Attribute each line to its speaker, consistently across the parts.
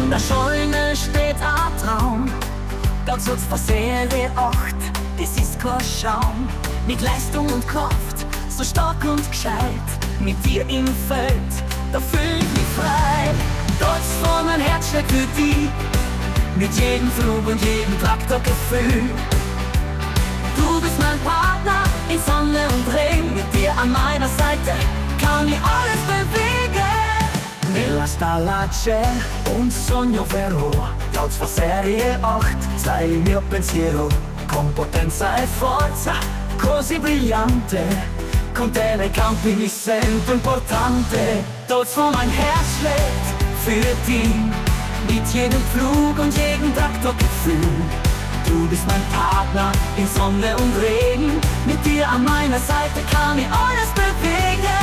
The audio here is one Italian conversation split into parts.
Speaker 1: In der Scheune steht ein Traum, dort soll's für Serie 8, das ist kein Schaum. Mit Leistung und Kraft, so stark und gescheit, mit dir im Feld, da fühl ich mich frei. Dort vor mein Herz schlägt für dich, mit jedem Flug und jedem Traktorgefühl. Du bist mein Partner in Sonne und Regen, mit dir an meiner Seite kann ich alles bewegen. Nella stalace un sogno vero, Clouds for serie 8, sai il mio pensiero, con potenza e forza, così brillante, con te nei campi mi sento importante. Dort wo mein Herz schlägt für dich, mit jedem Flug und jedem Traktorgefühl. Du bist mein Partner in Sonne und Regen, mit dir an meiner Seite kann ich alles bewegen.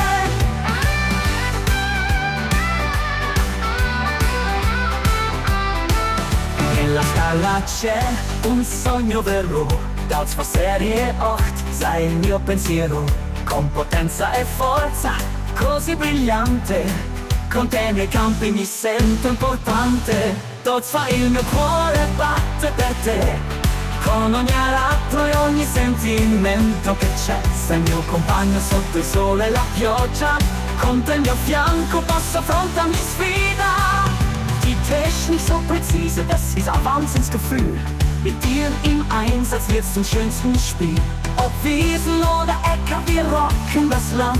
Speaker 1: Nella scala c'è un sogno vero, Clouds for serie 8, sai il mio pensiero, con potenza e forza, così brillante, con te nei campi mi sento importante. Dort fa il mio cuore batte per te, con ogni aratro e ogni sentimento che c'è. Sei il mio compagno sotto il sole e la pioggia, con te al mio fianco posso affrontare ogni sfida. Die Technik so präzise, das ist ein Wahnsinnsgefühl. Mit dir im Einsatz wird's zum schönsten Spiel. Ob Wiesen oder Äcker, wir rocken das Land.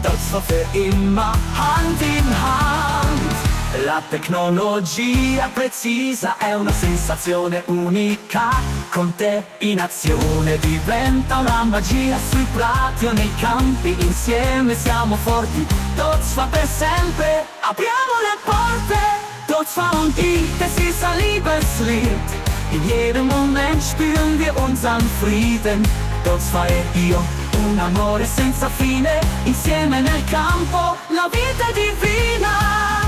Speaker 1: Dort war für immer Hand in Hand. La tecnologia precisa è una sensazione unica. Con te in azione diventa una magia. Sui prati o nei campi insieme siamo forti. Dort war per sempre, apriamo le porte. Dort war und ich, das ist ein Liebeslied. In jedem Moment spüren wir unseren Frieden. Dort war io, un amore senza fine. Insieme nel campo, la vita è divina.